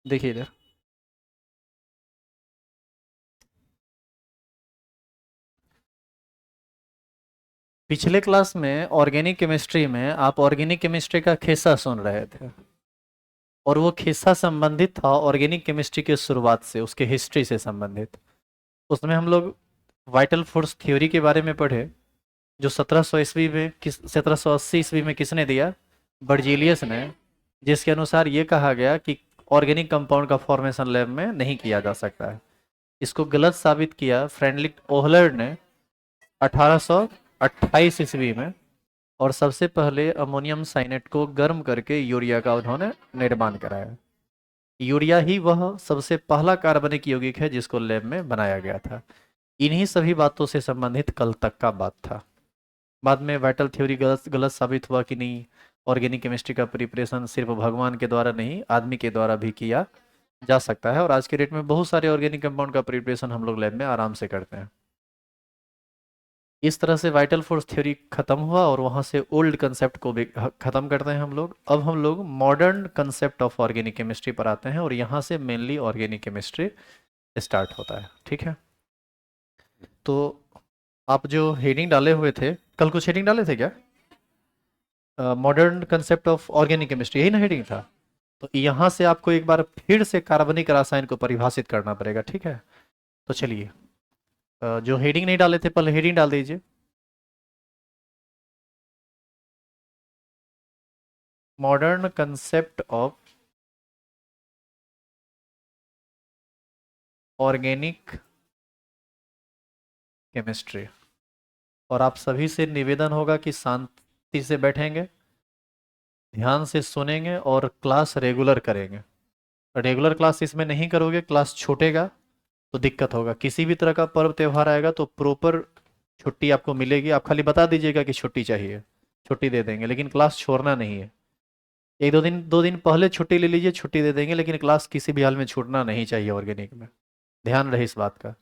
देखिए इधर। पिछले क्लास में ऑर्गेनिक केमिस्ट्री में आप ऑर्गेनिक केमिस्ट्री का खिस्सा सुन रहे थे, और वो खिस्सा संबंधित था ऑर्गेनिक केमिस्ट्री की शुरुआत से, उसके हिस्ट्री से संबंधित। उसमें हम लोग वाइटल फोर्स थ्योरी के बारे में पढ़े, जो 1700 ईस्वी में, किस 1780 ईस्वी में किसने दिया? बर्जीलियस ने। जिसके अनुसार ये कहा गया कि ऑर्गेनिक कंपाउंड का फॉर्मेशन लैब में नहीं किया जा सकता है। इसको गलत साबित किया फ्रेडरिक ओहलर ने 1828 ईस्वी में। और सबसे पहले अमोनियम साइनेट को गर्म करके यूरिया का उन्होंने निर्माण कराया। यूरिया ही वह सबसे पहला कार्बनिक यौगिक है जिसको लैब में बनाया गया था। इन्हीं सभी बातों से संबंधित कल तक का बात था। बाद में वाइटल थ्योरी गलत गलत साबित हुआ कि नहीं, ऑर्गेनिक केमिस्ट्री का प्रिपरेशन सिर्फ भगवान के द्वारा नहीं, आदमी के द्वारा भी किया जा सकता है। और आज के डेट में बहुत सारे ऑर्गेनिक कंपाउंड का प्रिपरेशन हम लोग लैब में आराम से करते हैं। इस तरह से वाइटल फोर्स थ्योरी खत्म हुआ, और वहाँ से ओल्ड कंसेप्ट को भी खत्म करते हैं हम लोग। अब हम लोग modern concept of organic chemistry पर आते हैं, और यहाँ से मेनली ऑर्गेनिक केमिस्ट्री स्टार्ट होता है। ठीक है। तो आप जो हेडिंग डाले हुए थे, कल कुछ हेडिंग डाले थे क्या? Modern concept of organic chemistry, यही ना हेडिंग था? तो यहाँ से आपको एक बार फिर से कार्बनिक रसायन को परिभाषित करना पड़ेगा। ठीक है। तो चलिए, जो हेडिंग नहीं डाले थे पहले हेडिंग डाल दीजिए। Modern concept of organic chemistry. और आप सभी से निवेदन होगा कि शांति से बैठेंगे, ध्यान से सुनेंगे और क्लास रेगुलर करेंगे। रेगुलर क्लास इसमें नहीं करोगे, क्लास छूटेगा तो दिक्कत होगा। किसी भी तरह का पर्व त्यौहार आएगा तो प्रॉपर छुट्टी आपको मिलेगी। आप खाली बता दीजिएगा कि छुट्टी चाहिए, छुट्टी दे देंगे, लेकिन क्लास छोड़ना नहीं है। एक दो दिन पहले छुट्टी ले लीजिए, छुट्टी दे देंगे, लेकिन क्लास किसी भी हाल में छूटना नहीं चाहिए ऑर्गेनिक में। ध्यान रहे इस बात का।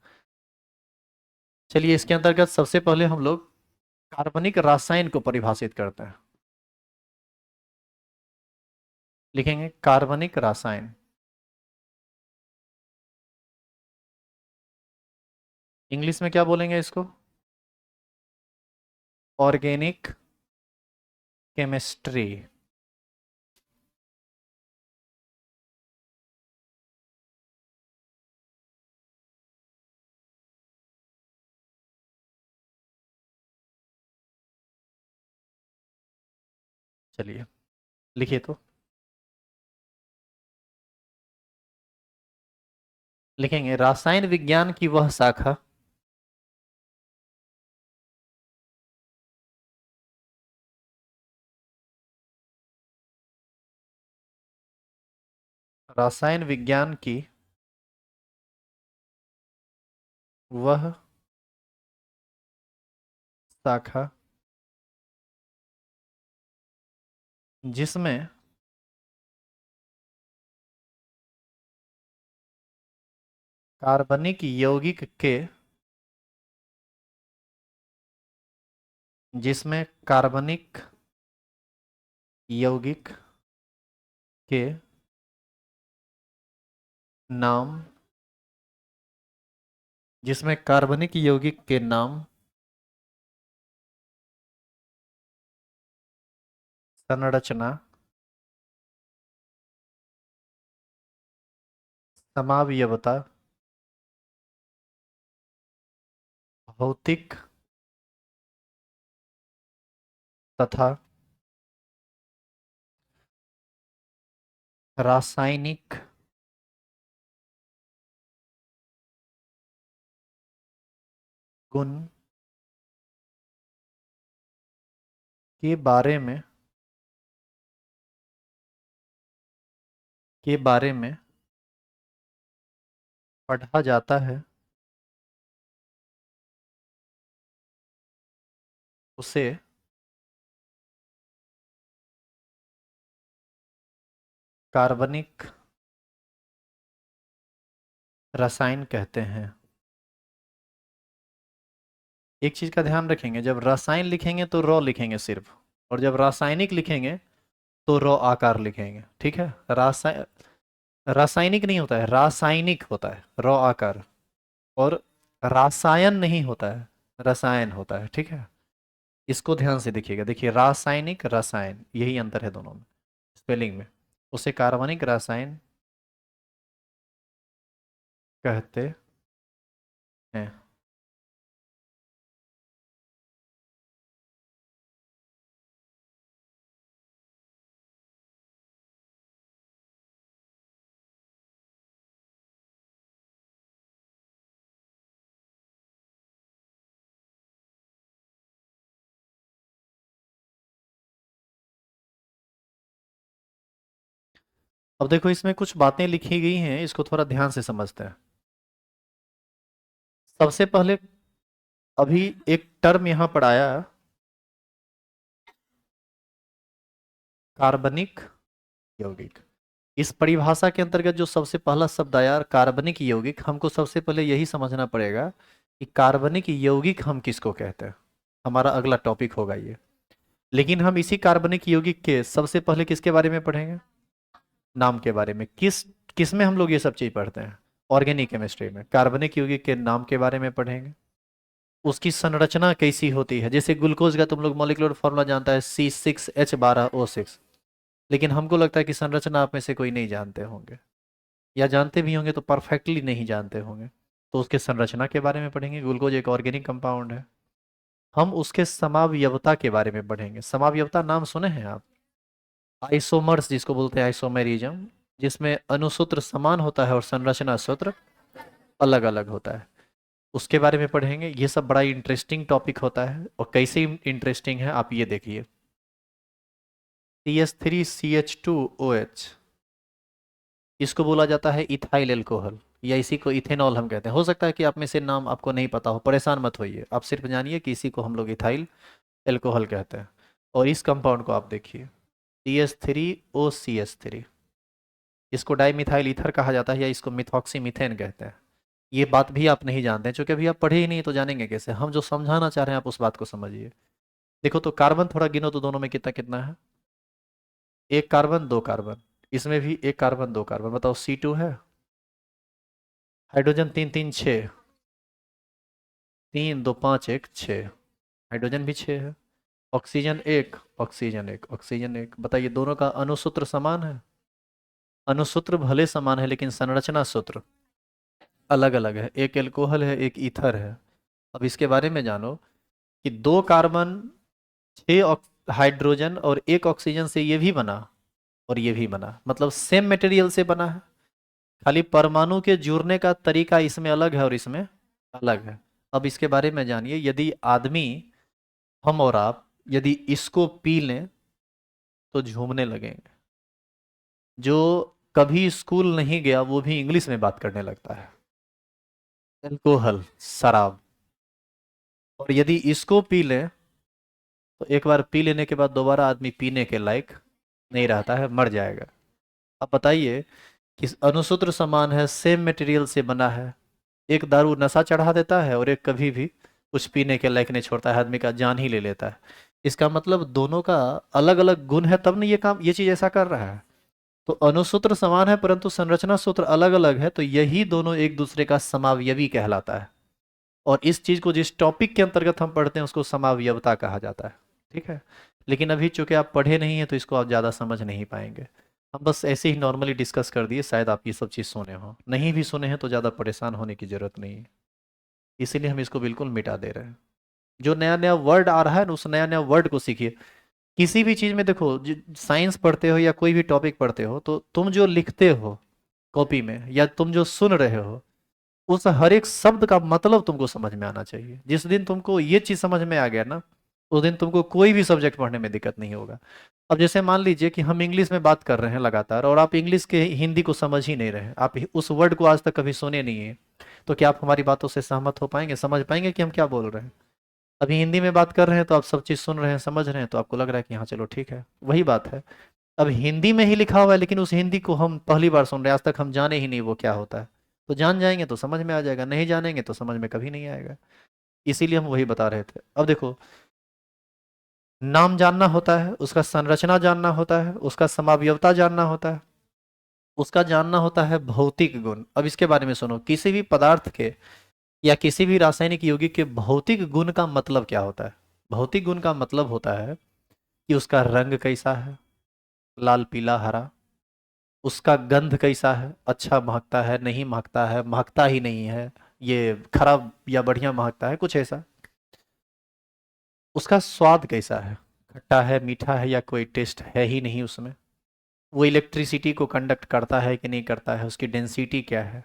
चलिए, इसके अंतर्गत सबसे पहले हम लोग कार्बनिक रासायन को परिभाषित करते हैं। लिखेंगे कार्बनिक रासायन। इंग्लिश में क्या बोलेंगे इसको? Organic chemistry. चलिए, लिखिए तो। लिखेंगे रासायन विज्ञान की वह शाखा रासायन विज्ञान की वह शाखा जिसमें कार्बनिक यौगिक के जिसमें कार्बनिक यौगिक के नाम जिसमें कार्बनिक यौगिक के नाम, संरचना, समावयवता, भौतिक तथा रासायनिक गुण के बारे में पढ़ा जाता है, उसे कार्बनिक रसायन कहते हैं। एक चीज का ध्यान रखेंगे, जब रसायन लिखेंगे तो रॉ लिखेंगे सिर्फ, और जब रासायनिक लिखेंगे तो रॉ आकार लिखेंगे। ठीक है। रासायन रासायनिक नहीं होता है, रासायनिक होता है, रॉ आकार। और रासायन नहीं होता है, रसायन होता है, ठीक है। इसको ध्यान से देखिएगा, देखिए रासायनिक रसायन यही अंतर है दोनों में, स्पेलिंग में। उसे कार्बनिक रसायन कहते हैं। अब देखो इसमें कुछ बातें लिखी गई हैं, इसको थोड़ा ध्यान से समझते हैं। सबसे पहले अभी एक टर्म यहां पर आया, कार्बनिक यौगिक। इस परिभाषा के अंतर्गत जो सबसे पहला शब्द आया कार्बनिक यौगिक, हमको सबसे पहले यही समझना पड़ेगा कि कार्बनिक यौगिक हम किसको कहते हैं। हमारा अगला टॉपिक होगा ये। लेकिन हम इसी कार्बनिक यौगिक के सबसे पहले किसके बारे में पढ़ेंगे? नाम के बारे में। किस किस में हम लोग ये सब चीज पढ़ते हैं? ऑर्गेनिक केमिस्ट्री में कार्बनिक यौगिक के नाम के बारे में पढ़ेंगे। उसकी संरचना कैसी होती है, जैसे ग्लूकोज का तुम लोग मॉलिक्यूलर फॉर्मूला जानता है C6H12O6। लेकिन हमको लगता है कि संरचना आप में से कोई नहीं जानते होंगे, या जानते भी होंगे तो परफेक्टली नहीं जानते होंगे। तो उसके संरचना के बारे में पढ़ेंगे। ग्लूकोज एक ऑर्गेनिक कंपाउंड है। हम उसके समावयवता के बारे में पढ़ेंगे। समावयवता नाम सुने हैं आप? आइसोमर्स जिसको बोलते हैं, आइसोमेरिज्म, जिसमें अणुसूत्र समान होता है और संरचना सूत्र अलग अलग होता है, उसके बारे में पढ़ेंगे। ये सब बड़ा इंटरेस्टिंग टॉपिक होता है। और कैसे इंटरेस्टिंग है आप ये देखिए। CH3CH2OH, इसको बोला जाता है इथाइल एल्कोहल, या इसी को इथेनॉल हम कहते हैं। हो सकता है कि आप में से नाम आपको नहीं पता हो, परेशान मत होइए, आप सिर्फ जानिए कि इसी को हम लोग इथाइल एल्कोहल कहते हैं। और इस कंपाउंड को आप देखिए, CH3OCH3, इसको डाइमिथाइल ईथर कहा जाता है, या इसको मिथॉक्सी मीथेन कहते हैं। ये बात भी आप नहीं जानते हैं, चूंकि अभी आप पढ़े ही नहीं तो जानेंगे कैसे। हम जो समझाना चाह रहे हैं आप उस बात को समझिए। देखो तो कार्बन थोड़ा गिनो तो दोनों में कितना कितना है? एक कार्बन दो कार्बन, इसमें भी एक कार्बन दो कार्बन, बताओ C2 है। हाइड्रोजन तीन तीन छः, तीन दो पाँच एक छः, हाइड्रोजन भी छः है। ऑक्सीजन एक, ऑक्सीजन एक, ऑक्सीजन एक। बताइए दोनों का अणुसूत्र समान है? अणुसूत्र भले समान है लेकिन संरचना सूत्र अलग अलग है। एक एल्कोहल है, एक ईथर है। अब इसके बारे में जानो कि दो कार्बन, छः हाइड्रोजन और एक ऑक्सीजन से ये भी बना और ये भी बना, मतलब सेम मटेरियल से बना है। खाली परमाणु के जुड़ने का तरीका इसमें अलग है और इसमें अलग है। अब इसके बारे में जानिए। यदि आदमी, हम और आप, यदि इसको पी लें तो झूमने लगेंगे। जो कभी स्कूल नहीं गया वो भी इंग्लिश में बात करने लगता है। अल्कोहल, शराब। और यदि इसको पी लें तो एक बार पी लेने के बाद दोबारा आदमी पीने के लायक नहीं रहता है, मर जाएगा। अब बताइए कि अणुसूत्र समान है, सेम मटेरियल से बना है। एक दारू नशा चढ़ा देता है और एक कभी भी कुछ पीने के लायक नहीं छोड़ता है, आदमी का जान ही ले लेता है। इसका मतलब दोनों का अलग अलग गुण है, तब नहीं ये काम, ये चीज ऐसा कर रहा है। तो अणुसूत्र समान है परंतु संरचना सूत्र अलग अलग है, तो यही दोनों एक दूसरे का समावयवी कहलाता है। और इस चीज को जिस टॉपिक के अंतर्गत हम पढ़ते हैं उसको समावयवता कहा जाता है, ठीक है। लेकिन अभी चूंकि आप पढ़े नहीं हैं तो इसको आप ज़्यादा समझ नहीं पाएंगे। हम बस ऐसे ही नॉर्मली डिस्कस कर दिए, शायद आप ये सब चीज़ सुने हो, नहीं भी सुने हैं तो ज़्यादा परेशान होने की ज़रूरत नहीं है। इसीलिए हम इसको बिल्कुल मिटा दे रहे हैं। जो नया नया वर्ड आ रहा है ना, उस नया नया वर्ड को सीखिए। किसी भी चीज़ में देखो, साइंस पढ़ते हो या कोई भी टॉपिक पढ़ते हो, तो तुम जो लिखते हो कॉपी में या तुम जो सुन रहे हो, उस हर एक शब्द का मतलब तुमको समझ में आना चाहिए। जिस दिन तुमको ये चीज समझ में आ गया ना, उस दिन तुमको कोई भी सब्जेक्ट पढ़ने में दिक्कत नहीं होगा। अब जैसे मान लीजिए कि हम इंग्लिश में बात कर रहे हैं लगातार, और आप इंग्लिश के हिंदी को समझ ही नहीं रहे, आप उस वर्ड को आज तक कभी सुने नहीं है, तो क्या आप हमारी बातों से सहमत हो पाएंगे, समझ पाएंगे कि हम क्या बोल रहे हैं? अभी हिंदी में बात कर रहे हैं तो आप सब चीज़ सुन रहे हैं, समझ रहे हैं, तो आपको लग रहा है कि हाँ चलो ठीक है, वही बात है। अब हिंदी में ही लिखा हुआ है लेकिन उस हिंदी को हम पहली बार सुन रहे हैं, आज तक हम जाने ही नहीं वो क्या होता है। तो जान जाएंगे तो समझ में आ जाएगा, नहीं जानेंगे तो समझ में कभी नहीं आएगा। इसीलिए हम वही बता रहे थे। अब देखो, नाम जानना होता है, उसका संरचना जानना होता है, उसका समावयवता जानना होता है। उसका जानना होता है भौतिक गुण। अब इसके बारे में सुनो, किसी भी पदार्थ के या किसी भी रासायनिक यौगिक के भौतिक गुण का मतलब क्या होता है? भौतिक गुण का मतलब होता है कि उसका रंग कैसा है, लाल पीला हरा। उसका गंध कैसा है, अच्छा महकता है, नहीं महकता है, महकता ही नहीं है, ये खराब या बढ़िया महकता है, कुछ ऐसा। उसका स्वाद कैसा है, खट्टा है, मीठा है, या कोई टेस्ट है ही नहीं उसमें। वो इलेक्ट्रिसिटी को कंडक्ट करता है कि नहीं करता है, उसकी डेंसिटी क्या है,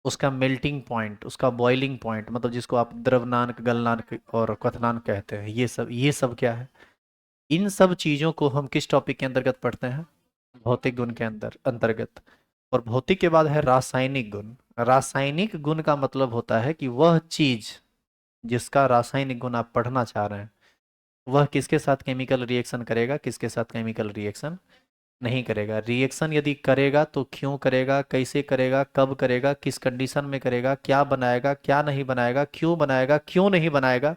उसका मेल्टिंग पॉइंट, उसका बॉइलिंग पॉइंट, मतलब जिसको आप द्रवनांक, गलनांक और क्वथनांक कहते हैं, ये सब क्या है। इन सब चीज़ों को हम किस टॉपिक के अंतर्गत पढ़ते हैं? भौतिक गुण के अंतर्गत। और भौतिक के बाद है रासायनिक गुण। रासायनिक गुण का मतलब होता है कि वह चीज जिसका रासायनिक गुण आप पढ़ना चाह रहे हैं, वह किसके साथ केमिकल रिएक्शन करेगा, किसके साथ केमिकल रिएक्शन नहीं करेगा। रिएक्शन यदि करेगा तो क्यों करेगा, कैसे करेगा, कब करेगा, किस कंडीशन में करेगा, क्या बनाएगा, क्या नहीं बनाएगा, क्यों नहीं बनाएगा।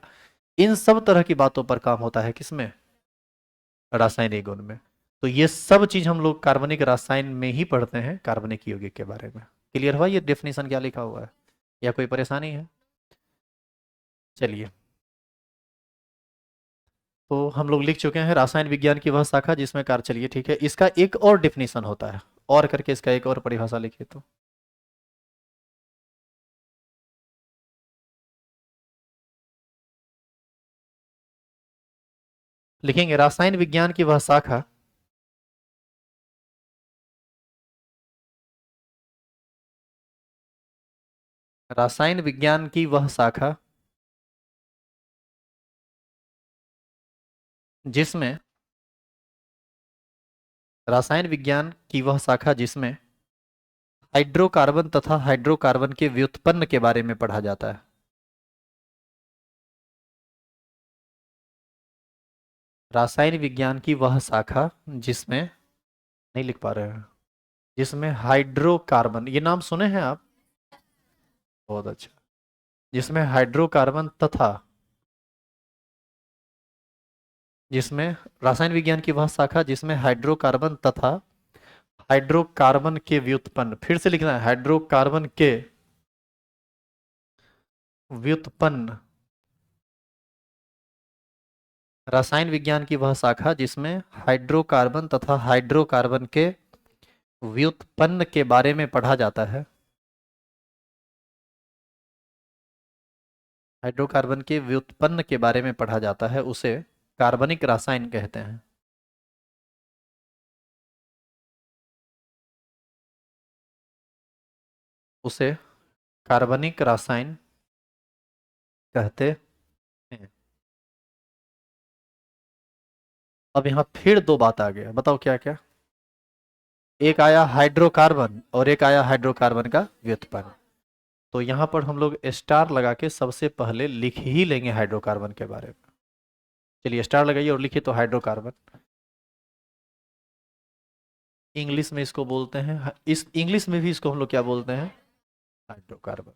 इन सब तरह की बातों पर काम होता है किसमें? रासायनिक गुण में। तो ये सब चीज हम लोग कार्बनिक रसायन में ही पढ़ते हैं, कार्बनिक यौगिक के बारे में। क्लियर हुआ ये डेफिनेशन क्या लिखा हुआ है, या कोई परेशानी है? चलिए, तो हम लोग लिख चुके हैं रासायन विज्ञान की वह शाखा जिसमें कार्य, चलिए ठीक है, इसका एक और डेफिनेशन होता है, और करके इसका एक और परिभाषा लिखिए तो। लिखेंगे रासायन विज्ञान की वह शाखा रासायन विज्ञान की वह शाखा जिसमें रासायन विज्ञान की वह शाखा जिसमें हाइड्रोकार्बन तथा हाइड्रोकार्बन के व्युत्पन्न के बारे में पढ़ा जाता है। रासायन विज्ञान की वह शाखा जिसमें, नहीं लिख पा रहे हैं, जिसमें हाइड्रोकार्बन, ये नाम सुने हैं आप? बहुत अच्छा। जिसमें हाइड्रोकार्बन तथा, जिसमें रासायन विज्ञान की वह शाखा जिसमें हाइड्रोकार्बन तथा हाइड्रोकार्बन के व्युत्पन्न, फिर से लिखना है, हाइड्रोकार्बन के व्युत्पन्न। रासायन विज्ञान की वह शाखा जिसमें हाइड्रोकार्बन तथा हाइड्रोकार्बन के व्युत्पन्न के बारे में पढ़ा जाता है। हाइड्रोकार्बन के व्युत्पन्न के बारे में पढ़ा जाता है, उसे कार्बनिक रसायन कहते हैं। उसे कार्बनिक रसायन कहते हैं। अब यहाँ फिर दो बात आ गया, बताओ क्या क्या। एक आया हाइड्रोकार्बन और एक आया हाइड्रोकार्बन का व्युत्पन्न। तो यहाँ पर हम लोग स्टार लगा के सबसे पहले लिख ही लेंगे हाइड्रोकार्बन के बारे में। चलिए स्टार लगाइए और लिखिए तो हाइड्रोकार्बन। इंग्लिश में इसको बोलते हैं, इस इंग्लिश में भी इसको हम लोग क्या बोलते हैं? हाइड्रोकार्बन।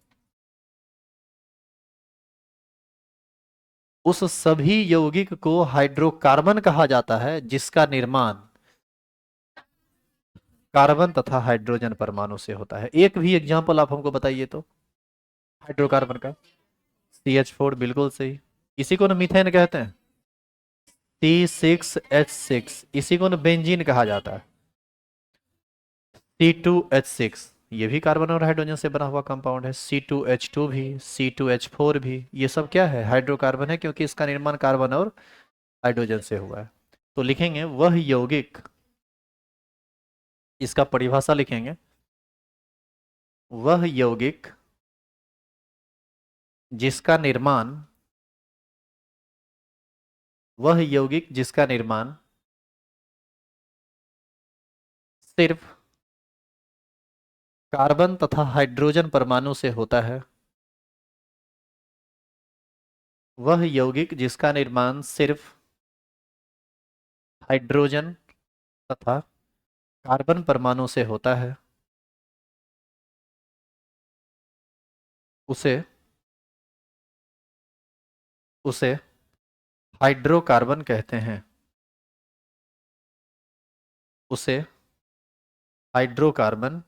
उस सभी यौगिक को हाइड्रोकार्बन कहा जाता है जिसका निर्माण कार्बन तथा हाइड्रोजन परमाणु से होता है। एक भी एग्जाम्पल आप हमको बताइए तो हाइड्रोकार्बन का। CH4, बिल्कुल सही। इसी को ना मीथेन कहते हैं, C6H6, इसी को ना बेंजीन कहा जाता है, C2H6। ये भी कार्बन और हाइड्रोजन से बना हुआ कंपाउंड है। C2H2 भी, C2H4 भी, ये सब क्या है? हाइड्रोकार्बन है, क्योंकि इसका निर्माण कार्बन और हाइड्रोजन से हुआ है। तो लिखेंगे वह यौगिक, इसका परिभाषा लिखेंगे, वह यौगिक जिसका निर्माण, वह यौगिक जिसका निर्माण सिर्फ कार्बन तथा हाइड्रोजन परमाणु से होता है। वह यौगिक जिसका निर्माण सिर्फ हाइड्रोजन तथा कार्बन परमाणु से होता है, उसे उसे हाइड्रोकार्बन कहते हैं। उसे हाइड्रोकार्बन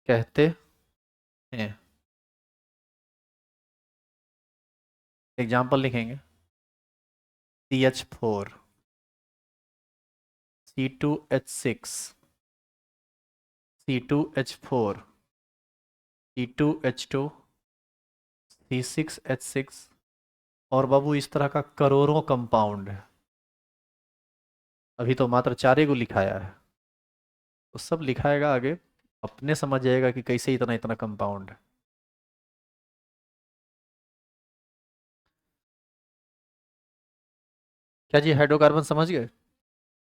कहते हैं। एग्जाम्पल लिखेंगे। CH4, C2H6, C2H4, C2H2, C6H6, और बाबू इस तरह का करोड़ों कंपाउंड है। अभी तो मात्र चारे को लिखाया है, तो सब लिखाएगा आगे, अपने समझ जाएगा कि कैसे इतना इतना कंपाउंड है। क्या जी हाइड्रोकार्बन समझ गए?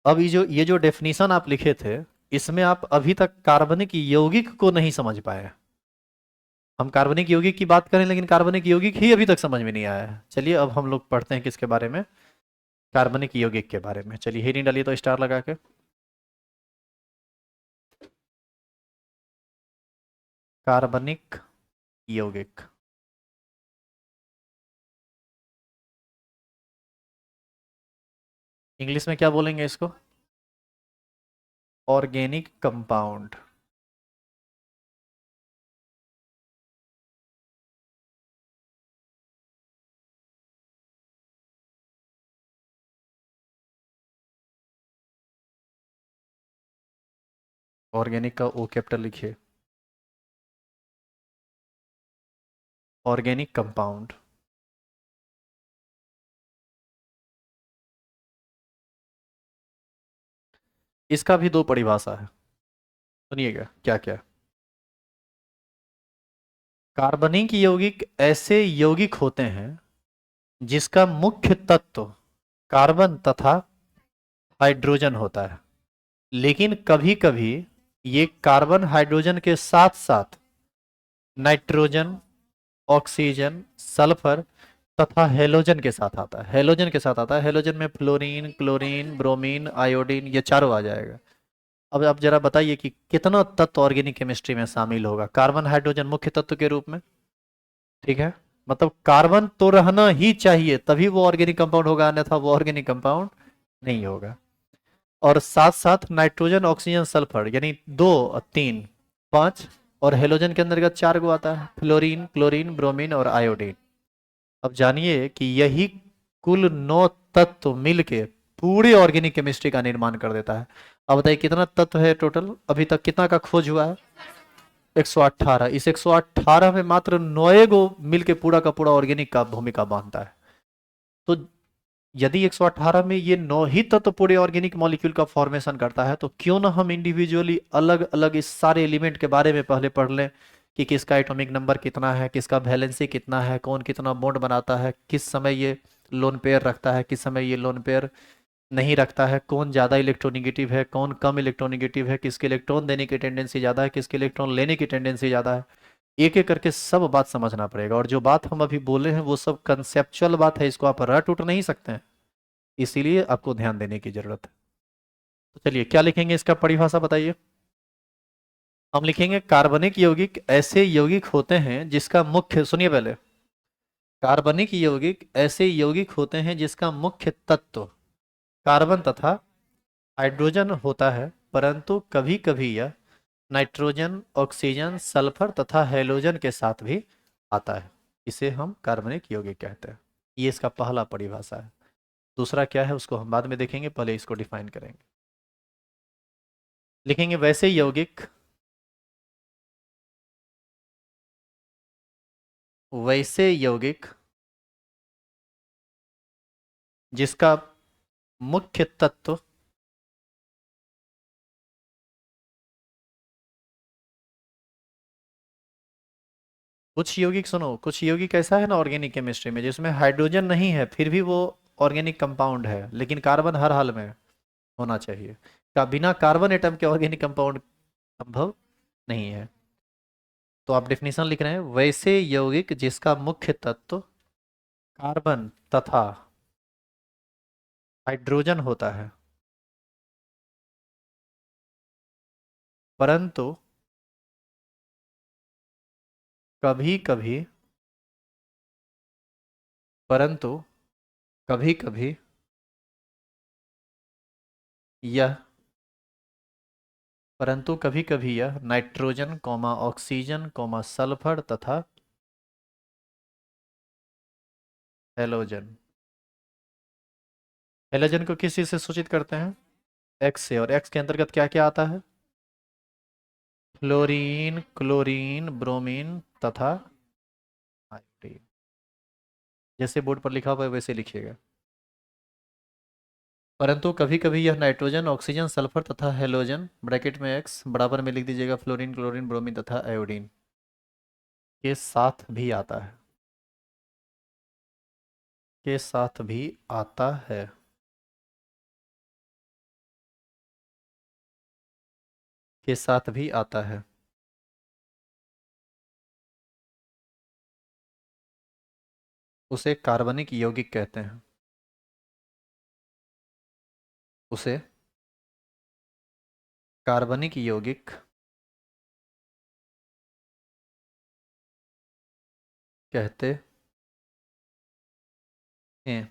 अब ये जो डेफिनेशन आप लिखे थे, इसमें आप अभी तक कार्बनिक यौगिक को नहीं समझ पाए। हम कार्बनिक यौगिक की बात करें, लेकिन कार्बनिक यौगिक ही अभी तक समझ में नहीं आया है। चलिए अब हम लोग पढ़ते हैं किसके बारे में, कार्बनिक यौगिक के बारे में। चलिए हेडिंग डालिए तो स्टार लगा के। कार्बनिक यौगिक। इंग्लिश में क्या बोलेंगे इसको? Organic compound. ऑर्गेनिक का ओ कैपिटल लिखिए। Organic compound. इसका भी दो परिभाषा है, सुनिएगा क्या क्या। कार्बनिक यौगिक ऐसे यौगिक होते हैं जिसका मुख्य तत्व कार्बन तथा हाइड्रोजन होता है, लेकिन कभी कभी ये कार्बन हाइड्रोजन के साथ साथ नाइट्रोजन, ऑक्सीजन, सल्फर तथा हेलोजन के साथ आता है। हेलोजन के साथ आता है, हेलोजन में फ्लोरीन, क्लोरीन, ब्रोमीन, आयोडीन, ये चारों आ जाएगा। अब आप जरा बताइए कि कितना तत्व ऑर्गेनिक केमिस्ट्री में शामिल होगा कार्बन हाइड्रोजन मुख्य तत्व के रूप में। ठीक है, मतलब कार्बन तो रहना ही चाहिए तभी वो ऑर्गेनिक कंपाउंड होगा, अन्यथा वो ऑर्गेनिक कंपाउंड नहीं होगा। और साथ साथ नाइट्रोजन, ऑक्सीजन, सल्फर, यानी दो और तीन, पांच, और हेलोजन के अंतर्गत चार गो आता है, फ्लोरीन, क्लोरीन, ब्रोमीन और आयोडीन। अब जानिए कि यही कुल 9 तत्व मिलके पूरी ऑर्गेनिक केमिस्ट्री का निर्माण कर देता है। अब बताइए कितना तत्व है टोटल, अभी तक कितना का खोज हुआ है? 118। इस 118 में मात्र 9 गो मिलके पूरा का पूरा ऑर्गेनिक का भूमिका बांधता है। तो यदि 118 में ये 9 ही तत्व पूरे ऑर्गेनिक मॉलिक्यूल का फॉर्मेशन करता है, तो क्यों ना हम इंडिविजुअली अलग अलग इस सारे एलिमेंट के बारे में पहले पढ़ लें कि किसका एटॉमिक नंबर कितना है, किसका वैलेंसी कितना है, कौन कितना बॉन्ड बनाता है, किस समय ये लोन पेयर रखता है, किस समय ये लोन पेयर नहीं रखता है, कौन ज़्यादा इलेक्ट्रोनिगेटिव है, कौन कम इलेक्ट्रोनिगेटिव है, किसके इलेक्ट्रॉन देने की टेंडेंसी ज़्यादा है, किसके इलेक्ट्रॉन लेने की टेंडेंसी ज़्यादा है। एक एक करके सब बात समझना पड़ेगा, और जो बात हम अभी बोले हैं वो सब कंसेप्चुअल बात है, इसको आप रट उठ नहीं सकते हैं, इसीलिए आपको ध्यान देने की जरूरत है। तो चलिए क्या लिखेंगे, इसका परिभाषा बताइए। हम लिखेंगे कार्बनिक यौगिक ऐसे यौगिक होते हैं जिसका मुख्य, सुनिए पहले, कार्बनिक यौगिक ऐसे यौगिक होते हैं जिसका मुख्य तत्व कार्बन तथा हाइड्रोजन होता है, परंतु कभी कभी यह नाइट्रोजन, ऑक्सीजन, सल्फर तथा हेलोजन के साथ भी आता है। इसे हम कार्बनिक यौगिक कहते हैं। ये इसका पहला परिभाषा है। दूसरा क्या है उसको हम बाद में देखेंगे, पहले इसको डिफाइन करेंगे। लिखेंगे वैसे यौगिक, वैसे यौगिक जिसका मुख्य तत्व कुछ यौगिक, सुनो, कुछ यौगिक ऐसा है ना ऑर्गेनिक केमिस्ट्री में जिसमें हाइड्रोजन नहीं है फिर भी वो ऑर्गेनिक कंपाउंड है, लेकिन कार्बन हर हाल में होना चाहिए। का बिना कार्बन एटम के ऑर्गेनिक कंपाउंड संभव नहीं है। तो आप डेफिनेशन लिख रहे हैं, वैसे यौगिक जिसका मुख्य तत्व कार्बन तथा हाइड्रोजन होता है, परंतु कभी कभी, परंतु कभी कभी यह परंतु कभी कभी यह nitrogen comma oxygen comma sulphur तथा हेलोजन, हेलोजन को किस चीज से सूचित करते हैं? एक्स से। और एक्स के अंतर्गत क्या क्या आता है? फ्लोरीन, क्लोरीन, ब्रोमीन तथा आयोडीन। जैसे बोर्ड पर लिखा हुआ है वैसे लिखिएगा। परंतु कभी कभी यह नाइट्रोजन ऑक्सीजन सल्फर तथा हेलोजन ब्रैकेट में एक्स बराबर में लिख दीजिएगा फ्लोरीन क्लोरीन ब्रोमीन तथा आयोडीन के साथ भी आता है, के साथ भी आता है। के साथ भी आता है। उसे कार्बनिक यौगिक कहते हैं। उसे कार्बनिक यौगिक कहते हैं।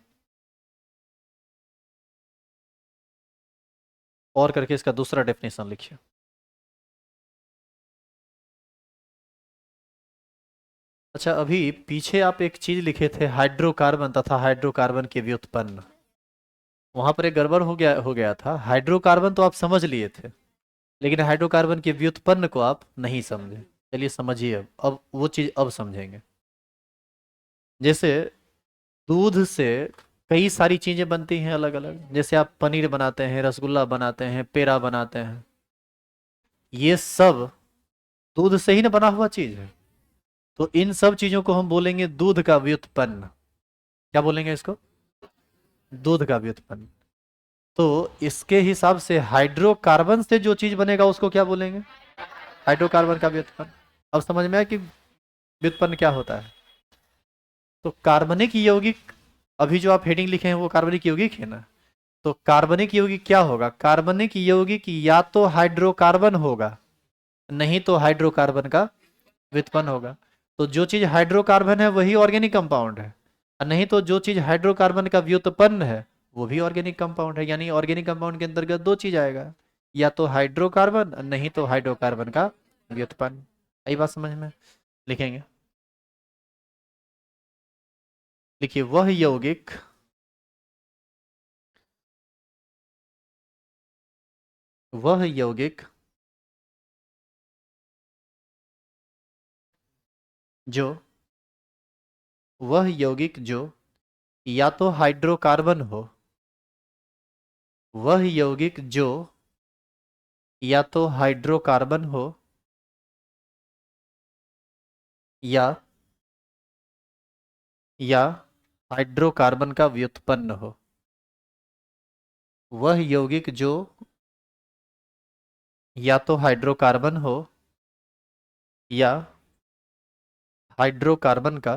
और करके इसका दूसरा डेफिनेशन लिखिए। अच्छा, अभी पीछे आप एक चीज लिखे थे हाइड्रोकार्बन तथा हाइड्रोकार्बन के व्युत्पन्न। वहां पर एक गड़बड़ हो गया था। हाइड्रोकार्बन तो आप समझ लिए थे, लेकिन हाइड्रोकार्बन के व्युत्पन्न को आप नहीं समझे। चलिए समझिए, अब वो चीज अब समझेंगे। जैसे दूध से कई सारी चीजें बनती हैं अलग अलग, जैसे आप पनीर बनाते हैं, रसगुल्ला बनाते हैं, पेड़ा बनाते हैं। ये सब दूध से ही ना बना हुआ चीज है। तो इन सब चीजों को हम बोलेंगे दूध का व्युत्पन्न। क्या बोलेंगे इसको? दूध का व्युत्पन्न। तो इसके हिसाब से हाइड्रोकार्बन से जो चीज बनेगा उसको क्या बोलेंगे? हाइड्रोकार्बन का व्युत्पन्न। अब समझ में आया कि व्युत्पन्न क्या होता है? तो कार्बनिक यौगिक, अभी जो आप हेडिंग लिखे हैं वो कार्बनिक यौगिक है ना। तो कार्बनिक यौगिक क्या होगा? कार्बनिक यौगिक या तो हाइड्रोकार्बन होगा, नहीं तो हाइड्रोकार्बन का व्युत्पन्न होगा। तो जो चीज हाइड्रोकार्बन है वही ऑर्गेनिक कंपाउंड है, और नहीं तो जो चीज हाइड्रोकार्बन का व्युत्पन्न है वो भी ऑर्गेनिक कंपाउंड है। यानी ऑर्गेनिक कंपाउंड के अंतर्गत दो चीज आएगा, या तो हाइड्रोकार्बन नहीं तो हाइड्रोकार्बन का व्युत्पन्न। यही बात समझ में? लिखेंगे, लिखिए वह यौगिक, वह यौगिक जो, वह यौगिक जो या तो हाइड्रोकार्बन हो, वह यौगिक जो या तो हाइड्रोकार्बन हो या या हाइड्रोकार्बन का व्युत्पन्न हो। वह यौगिक जो या तो हाइड्रोकार्बन हो या हाइड्रोकार्बन का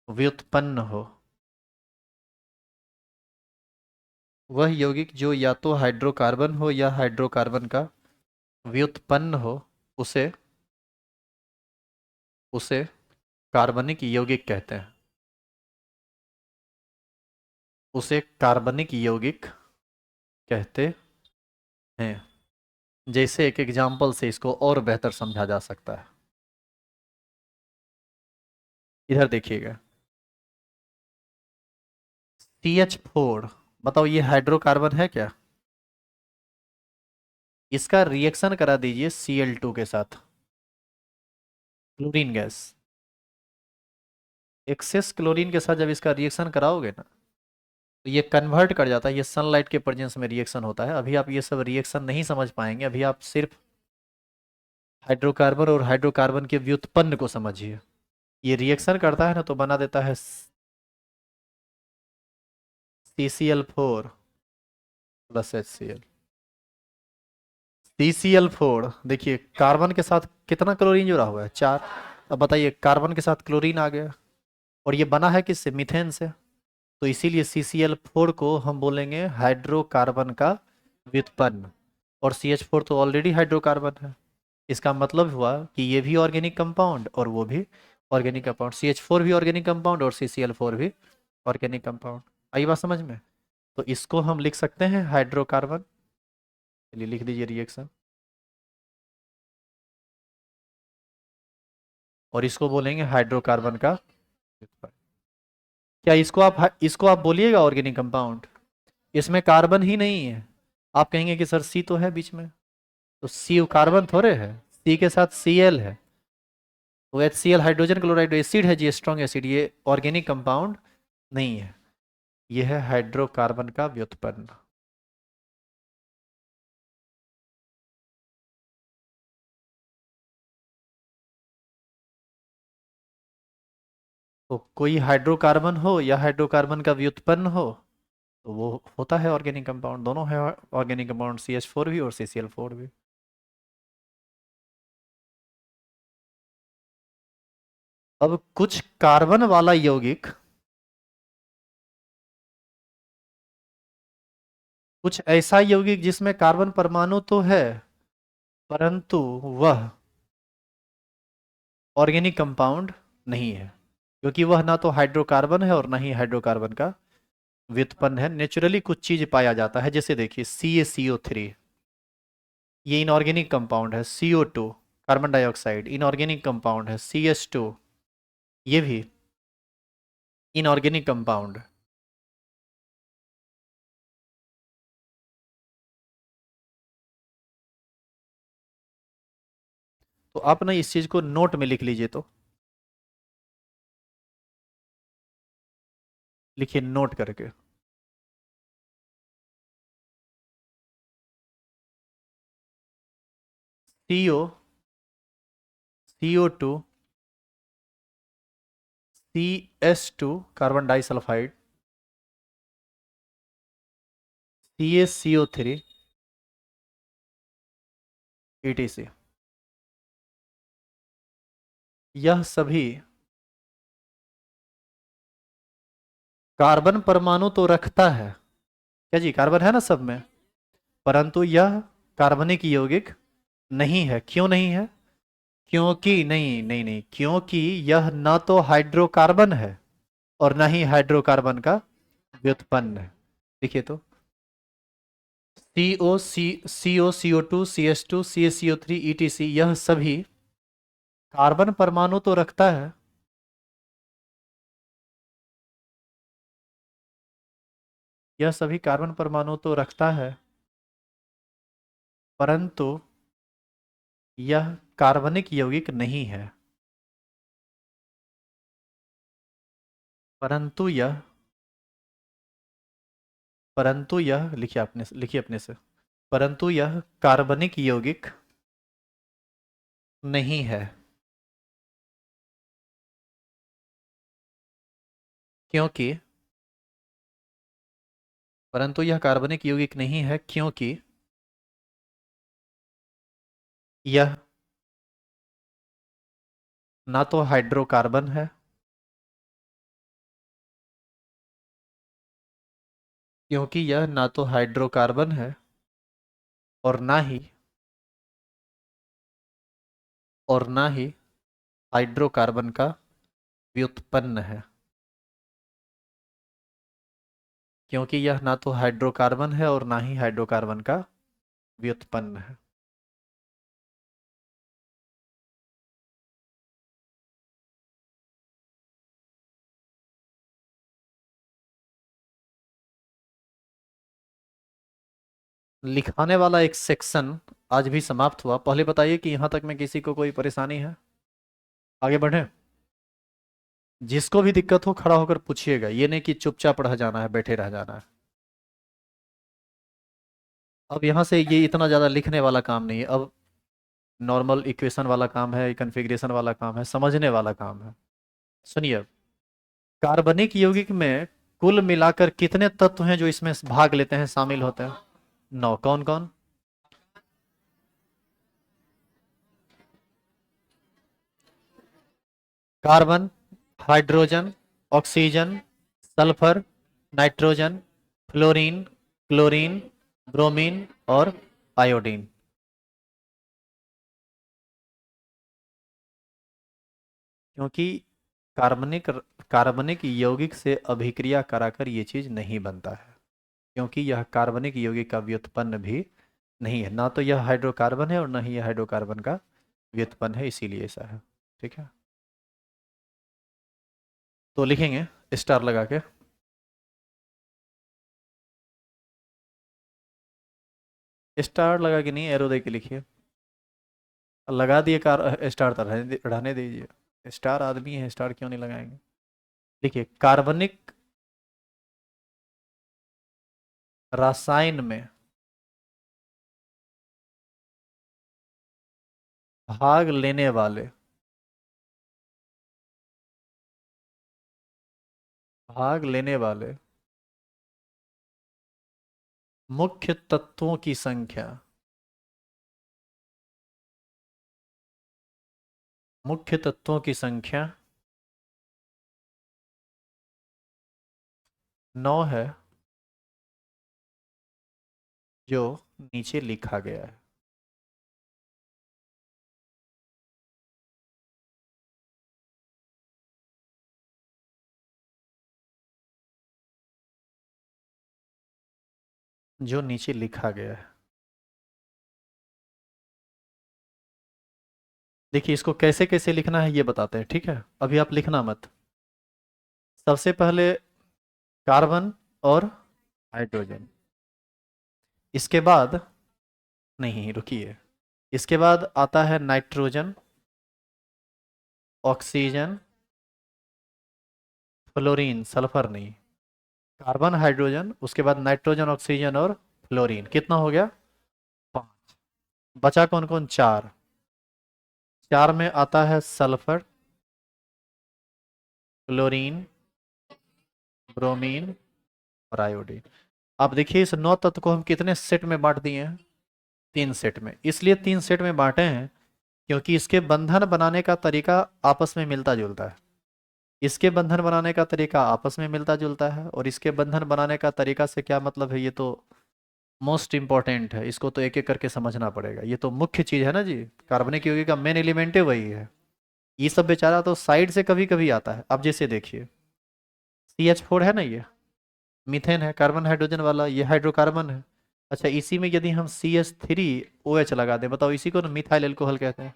व्युत्पन्न हो। वह यौगिक जो या तो हाइड्रोकार्बन हो या हाइड्रोकार्बन का व्युत्पन्न हो, उसे उसे कार्बनिक यौगिक कहते हैं। उसे कार्बनिक यौगिक कहते हैं। जैसे एक एग्जाम्पल से इसको और बेहतर समझा जा सकता है, इधर देखिएगा। CH4, बताओ ये हाइड्रोकार्बन है क्या? इसका रिएक्शन करा दीजिए Cl2 के साथ, क्लोरीन गैस। एक्सेस क्लोरीन के साथ जब इसका रिएक्शन कराओगे ना, तो ये कन्वर्ट कर जाता है। ये सनलाइट के प्रेजेंस में रिएक्शन होता है। अभी आप ये सब रिएक्शन नहीं समझ पाएंगे, अभी आप सिर्फ हाइड्रोकार्बन और हाइड्रोकार्बन के व्युत्पन्न को समझिए। ये रिएक्शन करता है ना तो बना देता है CCl4 प्लस HCl। CCl4 देखिए, कार्बन के साथ कितना क्लोरीन जुड़ा हुआ है? 4। अब बताइए, कार्बन के साथ क्लोरीन आ गया, और ये बना है किससे? मीथेन से। तो इसीलिए CCl4 को हम बोलेंगे हाइड्रोकार्बन का व्युत्पन्न। और CH4 तो ऑलरेडी हाइड्रोकार्बन है। इसका मतलब हुआ कि ये भी ऑर्गेनिक कंपाउंड और वो भी ऑर्गेनिक कंपाउंड। CH4 भी ऑर्गेनिक कंपाउंड और CCl4 भी ऑर्गेनिक कंपाउंड। आई बात समझ में? तो इसको हम लिख सकते हैं हाइड्रोकार्बन। चलिए लिख दीजिए रिएक्शन। और इसको बोलेंगे हाइड्रोकार्बन का व्युत्पन्न। क्या इसको आप बोलिएगा ऑर्गेनिक कंपाउंड? इसमें कार्बन ही नहीं है। आप कहेंगे कि सर सी तो है बीच में, तो सी कार्बन थोड़े है, सी के साथ Cl है, तो HCl हाइड्रोजन क्लोराइड एसिड है जी, स्ट्रॉन्ग एसिड, ये ऑर्गेनिक कंपाउंड नहीं है, ये है हाइड्रोकार्बन का व्युत्पन्न। तो कोई हाइड्रोकार्बन हो या हाइड्रोकार्बन का व्युत्पन्न हो तो वो होता है ऑर्गेनिक कंपाउंड, दोनों है ऑर्गेनिक कंपाउंड, CH4 भी और CCl4 भी। अब कुछ कार्बन वाला यौगिक, कुछ ऐसा यौगिक जिसमें कार्बन परमाणु तो है परंतु वह ऑर्गेनिक कंपाउंड नहीं है, क्योंकि वह ना तो हाइड्रोकार्बन है और ना ही हाइड्रोकार्बन का व्युत्पन्न है। नेचुरली कुछ चीज पाया जाता है, जैसे देखिए CaCO3, ये इनऑर्गेनिक कंपाउंड है। CO2 carbon dioxide inorganic compound है। CH2 ये भी इनऑर्गेनिक कंपाउंड। तो आप ना इस चीज को नोट में लिख लीजिए, तो लिखिए नोट करके। CO, CO2, CS2 carbon disulphide, CaCO3 ETC, यह सभी कार्बन परमाणु तो रखता है, क्या जी, कार्बन है ना सब में, परंतु यह कार्बनिक यौगिक नहीं है। क्यों नहीं है? क्योंकि नहीं नहीं नहीं, क्योंकि यह ना तो हाइड्रोकार्बन है और ना ही हाइड्रोकार्बन का व्युत्पन्न है। देखिए तो CO, CO2, CS2, CaCO3 ETC, यह सभी कार्बन परमाणु तो रखता है, यह सभी कार्बन परमाणु तो रखता है, परंतु यह कार्बनिक यौगिक नहीं है। परंतु यह परंतु यह लिखिए अपने से, परंतु यह कार्बनिक यौगिक नहीं है, क्योंकि परंतु यह कार्बनिक यौगिक नहीं है क्योंकि यह ना तो हाइड्रोकार्बन है, क्योंकि यह ना तो हाइड्रोकार्बन है और ना ही हाइड्रोकार्बन का व्युत्पन्न है, क्योंकि यह ना तो हाइड्रोकार्बन है और ना ही हाइड्रोकार्बन का व्युत्पन्न है। लिखाने वाला एक सेक्शन आज भी समाप्त हुआ। पहले बताइए कि यहां तक में किसी को कोई परेशानी है? आगे बढ़े। जिसको भी दिक्कत हो खड़ा होकर पूछिएगा, ये नहीं कि चुपचाप रह जाना है, बैठे रह जाना है। अब यहाँ से ये इतना ज़्यादा लिखने वाला काम नहीं है, अब नॉर्मल इक्वेशन वाला काम है, कन्फिग्रेशन वाला काम है, समझने वाला काम है। सुनिए अब, कार्बनिक यौगिक में कुल मिलाकर कितने तत्व हैं जो इसमें भाग लेते हैं, शामिल होते हैं? 9। कौन कौन? Carbon, hydrogen, oxygen, sulphur, nitrogen, fluorine, chlorine, bromine और आयोडीन। क्योंकि कार्बनिक कार्बनिक यौगिक से अभिक्रिया कराकर ये चीज नहीं बनता है, क्योंकि यह कार्बनिक यौगिक का व्युत्पन्न भी नहीं है, ना तो यह हाइड्रोकार्बन है और ना ही यह हाइड्रोकार्बन का व्युत्पन्न है, इसीलिए ऐसा है। ठीक है। तो लिखेंगे स्टार लगा के। स्टार लगा के नहीं, एरो दे के लिखिए। लगा दिए कार स्टार, तो रहने दीजिए। स्टार आदमी है, स्टार क्यों नहीं लगाएंगे। देखिए कार्बनिक रसायन में भाग लेने वाले, भाग लेने वाले मुख्य तत्वों की संख्या, मुख्य तत्वों की संख्या 9 है, जो नीचे लिखा गया है। जो नीचे लिखा गया है। देखिए इसको कैसे कैसे लिखना है ये बताते हैं, ठीक है, अभी आप लिखना मत। सबसे पहले कार्बन और हाइड्रोजन, इसके बाद, नहीं रुकिए, इसके बाद आता है नाइट्रोजन, ऑक्सीजन, फ्लोरीन, सल्फर नहीं, कार्बन हाइड्रोजन, उसके बाद नाइट्रोजन ऑक्सीजन और फ्लोरीन। कितना हो गया? 5। बचा कौन कौन? 4। 4 में आता है सल्फर, क्लोरीन, ब्रोमीन और आयोडीन। अब देखिए इस 9 तत्व को हम कितने सेट में बांट दिए हैं? 3 सेट में। इसलिए 3 सेट में बांटे हैं क्योंकि इसके बंधन बनाने का तरीका आपस में मिलता जुलता है। इसके बंधन बनाने का तरीका आपस में मिलता जुलता है, और इसके बंधन बनाने का तरीका से क्या मतलब है, ये तो मोस्ट इंपॉर्टेंट है, इसको तो एक एक करके समझना पड़ेगा। ये तो मुख्य चीज है ना जी, कार्बनिक यौगिक का मेन एलिमेंट है वही है। ये सब बेचारा तो साइड से कभी कभी आता है। अब जैसे देखिए CH4 है ना, ये मीथेन है, कार्बन हाइड्रोजन वाला, ये हाइड्रोकार्बन है। अच्छा इसी में यदि हम CH3OH लगा दें, बताओ इसी को ना मिथाइल एल्कोहल कहते हैं।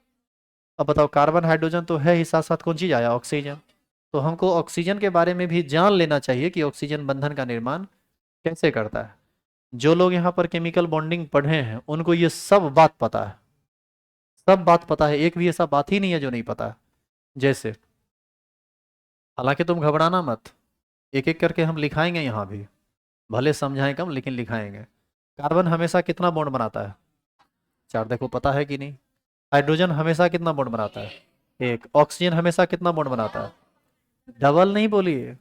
अब बताओ कार्बन हाइड्रोजन तो है ही, साथ साथ कौन चीज आया? ऑक्सीजन। तो हमको ऑक्सीजन के बारे में भी जान लेना चाहिए कि ऑक्सीजन बंधन का निर्माण कैसे करता है। जो लोग यहाँ पर केमिकल बॉन्डिंग पढ़े हैं उनको ये सब बात पता है, सब बात पता है, एक भी ऐसा बात ही नहीं है जो नहीं पता है। जैसे, हालांकि तुम घबराना मत, एक एक करके हम लिखाएंगे यहाँ भी, भले समझाएं कम लेकिन लिखाएंगे। कार्बन हमेशा कितना बॉन्ड बनाता है? 4, देखो पता है कि नहीं। हाइड्रोजन हमेशा कितना बॉन्ड बनाता है? 1। ऑक्सीजन हमेशा कितना बॉन्ड बनाता है? डबल नहीं बोलिए,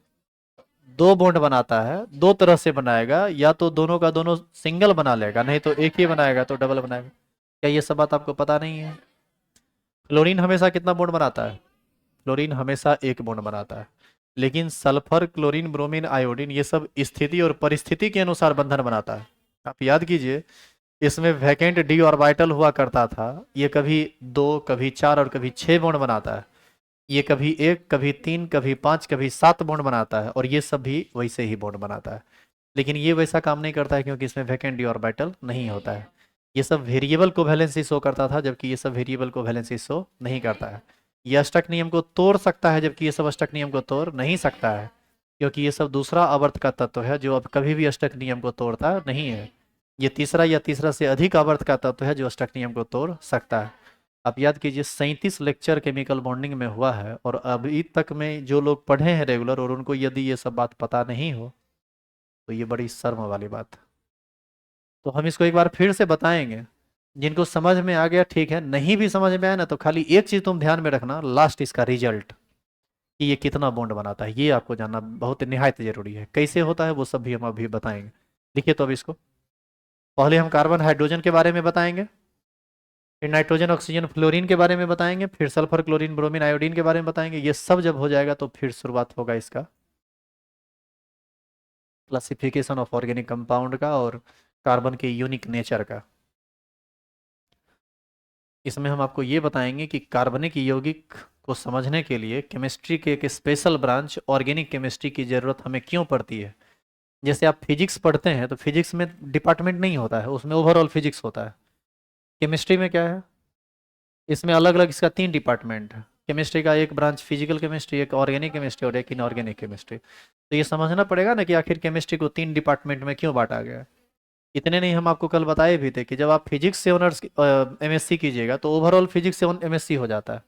2 बॉन्ड बनाता है। दो तरह से बनाएगा, या तो दोनों का दोनों सिंगल बना लेगा, नहीं तो एक ही बनाएगा तो डबल बनाएगा। क्या ये सब बात आपको पता नहीं है? क्लोरीन हमेशा कितना बॉन्ड बनाता है? क्लोरीन हमेशा 1 बॉन्ड बनाता है। लेकिन सल्फर, क्लोरीन, ब्रोमीन, आयोडीन ये सब स्थिति और परिस्थिति के अनुसार बंधन बनाता है। आप याद कीजिए, इसमें वैकेंट डी ऑर्बिटल हुआ करता था, ये कभी 2, कभी 4 और कभी 6 बॉन्ड बनाता है। ये कभी 1, कभी 3, कभी 5, कभी 7 बॉन्ड बनाता है, और ये सब भी वैसे ही बॉन्ड बनाता है। लेकिन ये वैसा काम नहीं करता है क्योंकि इसमें वैकेंट डी ऑर्बिटल नहीं होता है। ये सब वेरिएबल कोवैलेंसी शो करता था, जबकि ये सब वेरिएबल कोवैलेंसी शो नहीं करता है। ये अष्टक नियम को तोड़ सकता है, जबकि ये सब अष्टक नियम को तोड़ नहीं सकता है, क्योंकि ये सब दूसरा आवर्त का तत्व है जो अब कभी भी अष्टक नियम को तोड़ता नहीं है। ये तीसरा या तीसरा से अधिक आवर्त का तत्व है जो अष्टक नियम को तोड़ सकता है। आप याद कीजिए 37 लेक्चर केमिकल बॉन्डिंग में हुआ है, और अभी तक में जो लोग पढ़े हैं रेगुलर और उनको यदि ये सब बात पता नहीं हो तो ये बड़ी शर्म वाली बात है। तो हम इसको एक बार फिर से बताएंगे, जिनको समझ में आ गया ठीक है, नहीं भी समझ में आया ना तो खाली एक चीज तुम ध्यान में रखना, लास्ट इसका रिजल्ट, कि ये कितना बॉन्ड बनाता है, ये आपको जानना बहुत निहायत जरूरी है। कैसे होता है वो सब भी हम अभी बताएंगे। देखिए तो अब इसको पहले हम कार्बन हाइड्रोजन के बारे में बताएंगे, फिर नाइट्रोजन ऑक्सीजन फ्लोरीन के बारे में बताएंगे, फिर सल्फर क्लोरीन ब्रोमीन आयोडीन के बारे में बताएंगे। ये सब जब हो जाएगा तो फिर शुरुआत होगा इसका क्लासिफिकेशन ऑफ ऑर्गेनिक कंपाउंड का और कार्बन के यूनिक नेचर का। इसमें हम आपको ये बताएंगे कि कार्बनिक यौगिक को समझने के लिए केमिस्ट्री के एक स्पेशल ब्रांच ऑर्गेनिक केमिस्ट्री की ज़रूरत हमें क्यों पड़ती है। जैसे आप फिजिक्स पढ़ते हैं तो फिजिक्स में डिपार्टमेंट नहीं होता है, उसमें ओवरऑल फिजिक्स होता है। केमिस्ट्री में क्या है, इसमें अलग अलग इसका 3 डिपार्टमेंट है। केमिस्ट्री का एक ब्रांच फिजिकल केमिस्ट्री, एक ऑर्गेनिक केमिस्ट्री और एक इनऑर्गेनिक केमिस्ट्री। तो ये समझना पड़ेगा ना कि आखिर केमिस्ट्री को 3 डिपार्टमेंट में क्यों बांटा गया है। इतने नहीं, हम आपको कल बताए भी थे कि जब आप फिजिक्स से ऑनर्स एमएससी कीजिएगा तो ओवरऑल फिजिक्स से एमएससी हो जाता है,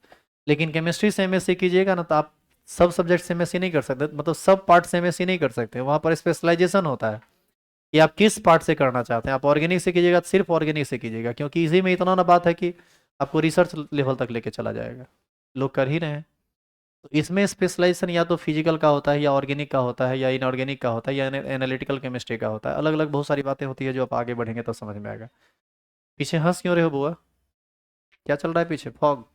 लेकिन केमिस्ट्री से एमएससी कीजिएगा ना तो आप सब सब्जेक्ट से एमएससी नहीं कर सकते, मतलब सब पार्ट से एमएससी नहीं कर सकते, वहाँ पर स्पेशलाइजेशन होता है कि आप किस पार्ट से करना चाहते हैं। आप ऑर्गेनिक से कीजिएगा तो सिर्फ ऑर्गेनिक से कीजिएगा, क्योंकि इसी में इतना ना बात है कि आपको रिसर्च लेवल तक लेके चला जाएगा, लोग कर ही रहे हैं। तो इसमें स्पेशलाइजेशन या तो फिजिकल का होता है, या ऑर्गेनिक का होता है, या इनऑर्गेनिक का होता है, या एनालिटिकल केमिस्ट्री का होता है। अलग अलग बहुत सारी बातें होती है जो आप आगे बढ़ेंगे तो समझ में आएगा। पीछे हंस क्यों रहे हो बुआ, क्या चल रहा है पीछे, फॉग?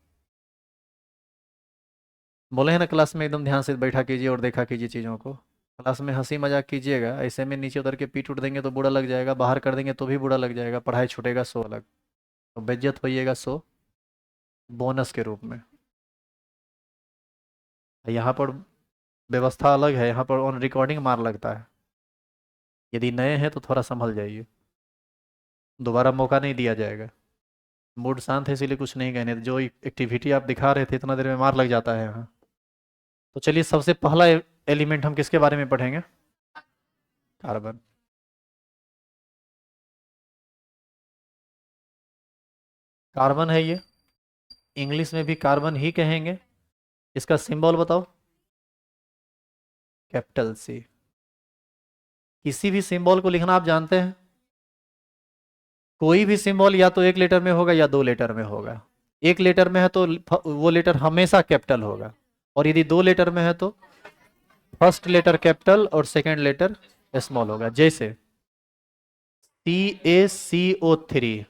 बोले हैं ना क्लास में एकदम ध्यान से बैठा कीजिए और देखा कीजिए चीज़ों को। क्लास में हंसी मजाक कीजिएगा, ऐसे में नीचे उतर के पीठ उठ देंगे तो बुरा लग जाएगा, बाहर कर देंगे तो भी बुरा लग जाएगा, पढ़ाई छूटेगा सो अलग, तो बेइज्जत होइएगा सो बोनस के रूप में। यहाँ पर व्यवस्था अलग है, यहाँ पर ऑन रिकॉर्डिंग मार लगता है। यदि नए हैं तो थोड़ा संभल जाइए, दोबारा मौका नहीं दिया जाएगा। मूड शांत है इसीलिए कुछ नहीं कहने, जो एक्टिविटी आप दिखा रहे थे इतना देर में मार लग जाता है यहाँ। तो चलिए, सबसे पहला एलिमेंट हम किसके बारे में पढ़ेंगे? कार्बन। कार्बन है ये, इंग्लिश में भी कार्बन ही कहेंगे। इसका सिंबल बताओ। Capital C. किसी भी सिंबल को लिखना आप जानते हैं, कोई भी सिंबल या तो एक लेटर में होगा या 2 लेटर में होगा। एक लेटर में है तो वो लेटर हमेशा कैपिटल होगा, और यदि 2 लेटर में है तो फर्स्ट लेटर कैपिटल और सेकंड लेटर स्मॉल होगा। जैसे CaCO3,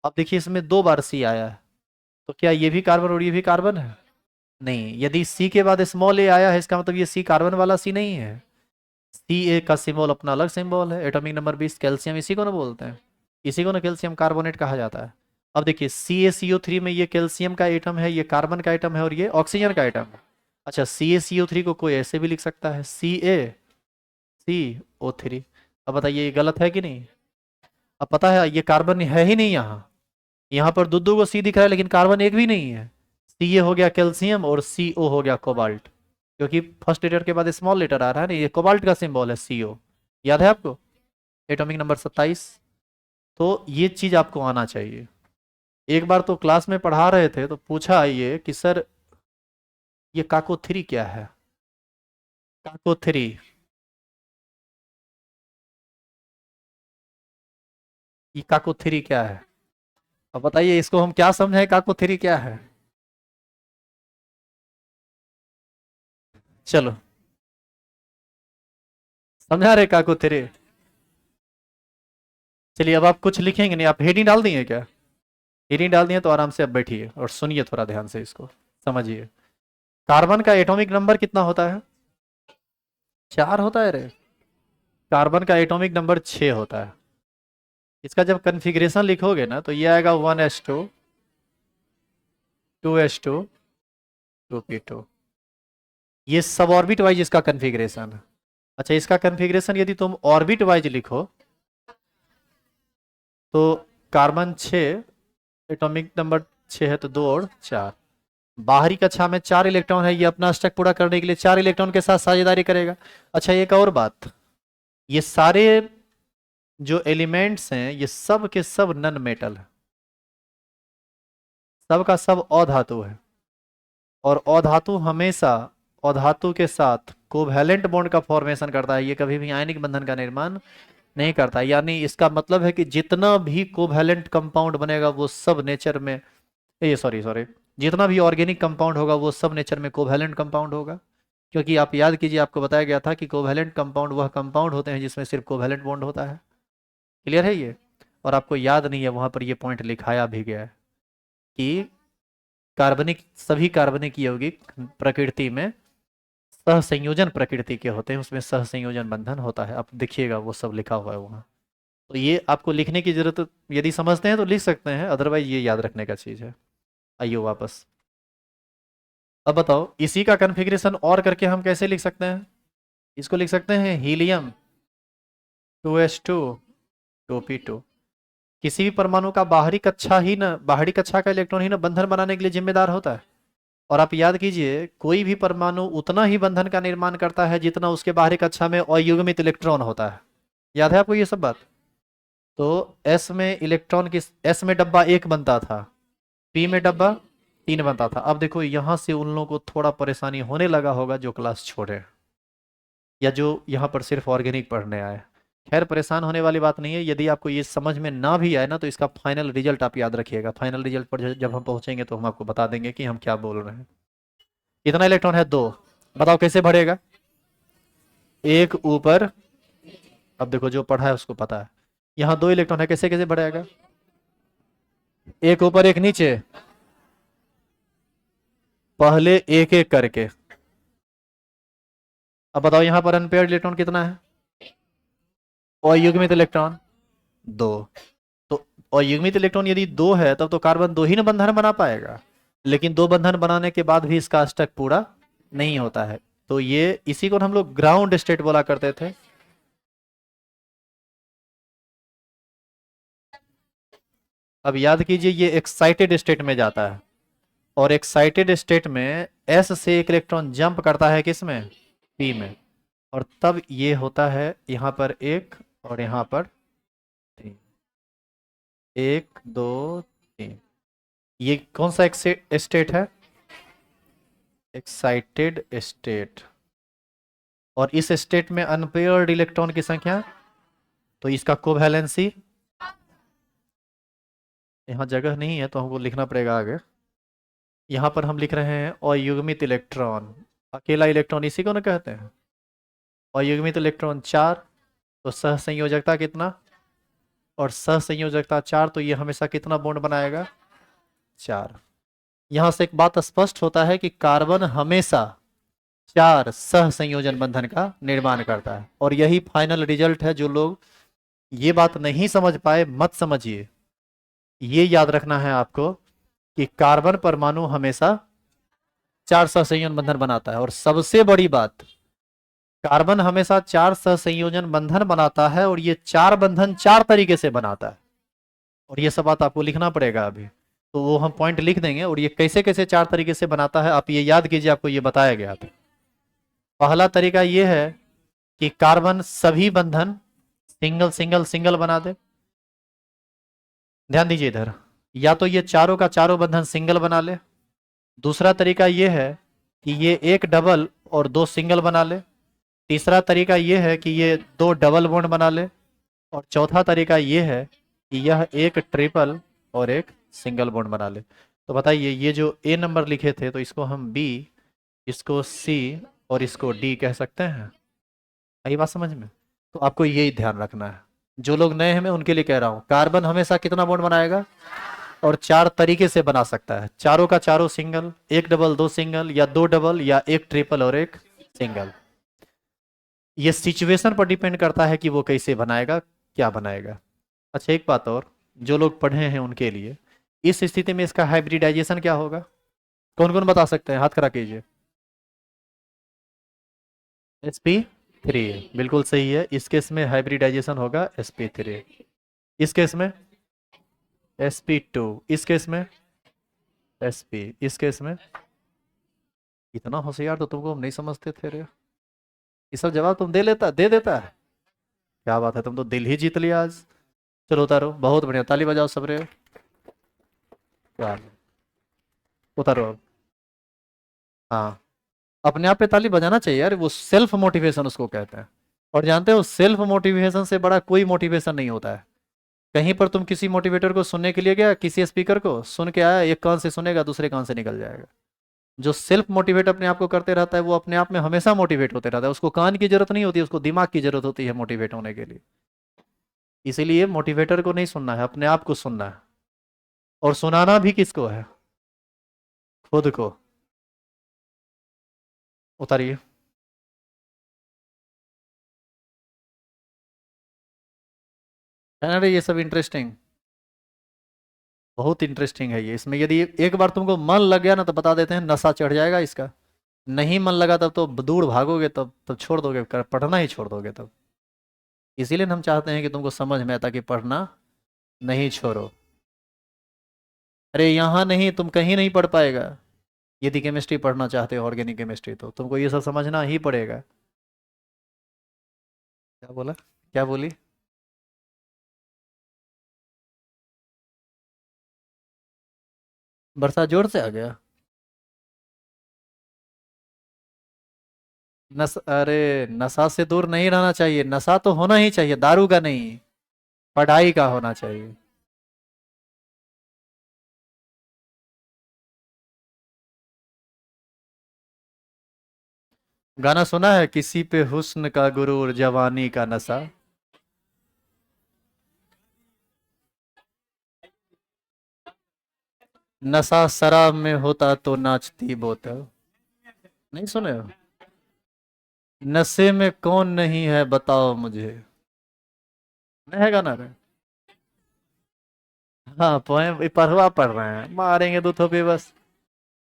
अब देखिए इसमें 2 बार सी आया है, तो क्या ये भी कार्बन और ये भी कार्बन है? नहीं, यदि सी के बाद स्मॉल ए आया है इसका मतलब ये सी कार्बन वाला सी नहीं है। सी ए का सिंबल अपना अलग सिंबल है, एटॉमिक नंबर 20, कैल्शियम इसी को ना बोलते हैं, इसी को ना कैल्शियम कार्बोनेट कहा जाता है। अब देखिए CaCO3 में ये कैल्शियम का एटम है, ये कार्बन का एटम है, और ये ऑक्सीजन का एटम है। अच्छा, CaCO3 को कोई ऐसे भी लिख सकता है, CaCO3। अब बताइए ये गलत है कि नहीं? अब पता है ये कार्बन है ही नहीं यहाँ, यहाँ पर दो दो को सी दिख रहा है लेकिन कार्बन एक भी नहीं है। सी हो गया कैल्शियम और CO हो गया कोबाल्ट, क्योंकि फर्स्ट लेटर के बाद स्मॉल लेटर आ रहा है ना, ये कोबाल्ट का सिंबल है CO। याद है आपको? Atomic number 27। तो ये चीज आपको आना चाहिए। एक बार तो क्लास में पढ़ा रहे थे तो पूछा ये कि सर ये काको थ्री क्या है? काको थ्री, ये काको थ्री क्या है? अब बताइए इसको हम क्या समझे, काको थ्री क्या है? चलो, समझा रहे काको थ्री? चलिए, अब आप कुछ लिखेंगे नहीं, आप हेडिंग डाल दिए क्या? हेडिंग डाल दिए तो आराम से अब बैठिए और सुनिए थोड़ा ध्यान से, इसको समझिए। कार्बन का एटॉमिक नंबर कितना होता है? 4 होता है रे। कार्बन का एटॉमिक नंबर 6 होता है। इसका जब कन्फिग्रेशन लिखोगे ना तो ये आएगा 1s2, 2s2, 2p2। ये सब ऑर्बिट वाइज इसका कन्फिग्रेशन है। अच्छा, इसका कन्फिग्रेशन यदि तुम ऑर्बिट वाइज लिखो तो कार्बन 6, एटॉमिक नंबर 6 है तो 2 और 4। बाहरी कक्षा में 4 इलेक्ट्रॉन है, ये अपना स्टैक पूरा करने के लिए 4 इलेक्ट्रॉन के साथ साझेदारी करेगा। अच्छा, एक और बात, ये सारे जो एलिमेंट्स हैं ये सब के सब नन मेटल है, सब का सब अधातु है, और अधातु हमेशा अधातु के साथ कोवैलेंट बॉन्ड का फॉर्मेशन करता है, ये कभी भी आयनिक बंधन का निर्माण नहीं करता। यानी इसका मतलब है कि जितना भी कोवैलेंट कंपाउंड बनेगा वो सब नेचर में, ये सॉरी सॉरी, जितना भी ऑर्गेनिक कंपाउंड होगा वो सब नेचर में कोवैलेंट कंपाउंड होगा। क्योंकि आप याद कीजिए, आपको बताया गया था कि कोवैलेंट कंपाउंड वह कंपाउंड होते हैं जिसमें सिर्फ कोवैलेंट बॉन्ड होता है। क्लियर है ये? और आपको याद नहीं है, वहां पर ये पॉइंट लिखाया भी गया है कि कार्बनिक, सभी कार्बनिक यौगिक प्रकृति में सहसंयोजन प्रकृति के होते हैं, उसमें सहसंयोजन बंधन होता है। आप देखिएगा वो सब लिखा हुआ है वहाँ। तो ये आपको लिखने की जरूरत, यदि समझते हैं तो लिख सकते हैं, अदरवाइज ये याद रखने का चीज़ है। आइए वापस, अब बताओ इसी का कन्फिग्रेशन और करके हम कैसे लिख सकते हैं? इसको लिख सकते हैं हीलियम 2s2, 2p2। किसी भी परमाणु का बाहरी कक्षा ही ना, बाहरी कक्षा का इलेक्ट्रॉन ही ना बंधन बनाने के लिए जिम्मेदार होता है। और आप याद कीजिए कोई भी परमाणु उतना ही बंधन का निर्माण करता है जितना उसके बाहरी कक्षा में अयुग्मित इलेक्ट्रॉन होता है। याद है आपको ये सब बात? तो एस में इलेक्ट्रॉन की, एस में डब्बा एक बनता था, पी में डब्बा तीन बनता था। अब देखो यहां से उन लोगों को थोड़ा परेशानी होने लगा होगा जो क्लास छोड़े या जो यहाँ पर सिर्फ ऑर्गेनिक पढ़ने आए। खैर परेशान होने वाली बात नहीं है, यदि आपको ये समझ में ना भी आए ना तो इसका फाइनल रिजल्ट आप याद रखिएगा। फाइनल रिजल्ट पर जब हम पहुंचेंगे तो हम आपको बता देंगे कि हम क्या बोल रहे हैं। कितना इलेक्ट्रॉन है? दो। बताओ कैसे बढ़ेगा? एक ऊपर, अब देखो जो पढ़ा है उसको पता है, यहाँ दो इलेक्ट्रॉन है, कैसे कैसे बढ़ेगा? एक ऊपर एक नीचे, पहले एक एक करके। अब बताओ यहाँ पर अनपेयर्ड इलेक्ट्रॉन कितना है? अयुग्मित इलेक्ट्रॉन दो। तो अयुग्मित इलेक्ट्रॉन यदि दो है तब तो कार्बन दो ही ना बंधन बना पाएगा, लेकिन दो बंधन बनाने के बाद भी इसका अष्टक पूरा नहीं होता है। तो ये इसी को हम लोग ग्राउंड स्टेट बोला करते थे। अब याद कीजिए ये एक्साइटेड स्टेट में जाता है, और एक्साइटेड स्टेट में एस से एक इलेक्ट्रॉन जंप करता है किसमें? पी में। और तब ये होता है यहाँ पर एक और यहाँ पर तीन। एक दो तीन। ये कौन सा स्टेट है? Excited state. और इस स्टेट में अनपेयर्ड इलेक्ट्रॉन की संख्या, तो इसका कोवैलेंसी, यहाँ जगह नहीं है तो हमको लिखना पड़ेगा आगे। यहाँ पर हम लिख रहे हैं अयुग्मित इलेक्ट्रॉन, अकेला इलेक्ट्रॉन इसी को ना कहते हैं। अयुग्मित इलेक्ट्रॉन चार, तो सह संयोजकता कितना? और सह संयोजकता चार, तो ये हमेशा कितना बॉन्ड बनाएगा? चार। यहां से एक बात स्पष्ट होता है कि कार्बन हमेशा चार सह संयोजन बंधन का निर्माण करता है। और यही फाइनल रिजल्ट है। जो लोग ये बात नहीं समझ पाए मत समझिए, ये याद रखना है आपको कि कार्बन परमाणु हमेशा चार सह संयोजन बंधन बनाता है। और सबसे बड़ी बात, कार्बन हमेशा चार सह संयोजन बंधन बनाता है, और ये चार बंधन चार तरीके से बनाता है। और ये सब बात आपको लिखना पड़ेगा अभी, तो वो हम पॉइंट लिख देंगे। और ये कैसे कैसे चार तरीके से बनाता है आप ये याद कीजिए, आपको ये बताया गया था। पहला तरीका ये है कि कार्बन सभी बंधन सिंगल सिंगल सिंगल बना दे। ध्यान दीजिए इधर, या तो ये चारों का चारों बंधन सिंगल बना ले। दूसरा तरीका ये है कि ये एक डबल और दो सिंगल बना ले। तीसरा तरीका ये है कि ये दो डबल बॉन्ड बना ले। और चौथा तरीका ये है कि यह एक ट्रिपल और एक सिंगल बॉन्ड बना ले। तो बताइए ये जो ए नंबर लिखे थे तो इसको हम बी, इसको सी और इसको डी कह सकते हैं। आई बात समझ में? तो आपको यही ध्यान रखना है। जो लोग नए हैं मैं उनके लिए कह रहा हूँ, कार्बन हमेशा कितना बॉन्ड बनाएगा? और चार तरीके से बना सकता है, चारों का चारों सिंगल, एक डबल दो सिंगल, या दो डबल या एक ट्रिपल और एक सिंगल। ये सिचुएशन पर डिपेंड करता है कि वो कैसे बनाएगा, क्या बनाएगा। अच्छा एक बात और, जो लोग पढ़े हैं उनके लिए, इस स्थिति में इसका हाइब्रिडाइजेशन क्या होगा? कौन कौन बता सकते हैं? हाथ खड़ा कीजिए। sp3, बिल्कुल सही है। इस केस में हाइब्रिडाइजेशन होगा sp3। इस केस में sp2। इस केस में sp। इस केस में, इतना होशियार तो तुमको हम नहीं समझते थे रे। ये सब जवाब तुम दे देता है। क्या बात है, तुम तो दिल ही जीत लिया आज। चलो उतारो, बहुत बढ़िया, ताली बजाओ सब रे। क्या, उतारो अब। हाँ, अपने आप पे ताली बजाना चाहिए यार, वो सेल्फ मोटिवेशन उसको कहते हैं। और जानते हो सेल्फ मोटिवेशन से बड़ा कोई मोटिवेशन नहीं होता है। कहीं पर तुम किसी मोटिवेटर को सुनने के लिए गया, किसी स्पीकर को सुन के आया, एक कान से सुनेगा दूसरे कान से निकल जाएगा। जो सेल्फ मोटिवेट अपने आप को करते रहता है वो अपने आप में हमेशा मोटिवेट होते रहता है। उसको कान की जरूरत नहीं होती, उसको दिमाग की जरूरत होती है मोटिवेट होने के लिए। इसीलिए मोटिवेटर को नहीं सुनना है, अपने आप को सुनना है। और सुनाना भी किसको है? खुद को। उतारिए। है ना रे ये सब इंटरेस्टिंग, बहुत इंटरेस्टिंग है ये। इसमें यदि एक बार तुमको मन लग गया ना तो बता देते हैं नशा चढ़ जाएगा इसका। नहीं मन लगा तब तो दूर भागोगे, तब छोड़ दोगे, पढ़ना ही छोड़ दोगे तब। इसीलिए हम चाहते हैं कि तुमको समझ में आता कि पढ़ना नहीं छोड़ो। अरे यहाँ नहीं, तुम कहीं नहीं पढ़ पाएगा। यदि केमिस्ट्री पढ़ना चाहते हो, ऑर्गेनिक केमिस्ट्री, तो तुमको ये सब समझना ही पड़ेगा। क्या बोला? क्या बोली? बरसात जोर से आ गया? अरे नशा से दूर नहीं रहना चाहिए, नशा तो होना ही चाहिए, दारू का नहीं, पढ़ाई का होना चाहिए। गाना सुना है, किसी पे हुस्न का गुरूर जवानी का नशा। नशा शराब में होता तो नाचती बोतल। नहीं सुने हो? नशे में कौन नहीं है बताओ मुझे। नहीं है गाना रे? हाँ पोएम पढ़वा पढ़ रहे हैं, मारेंगे दो थोपे बस।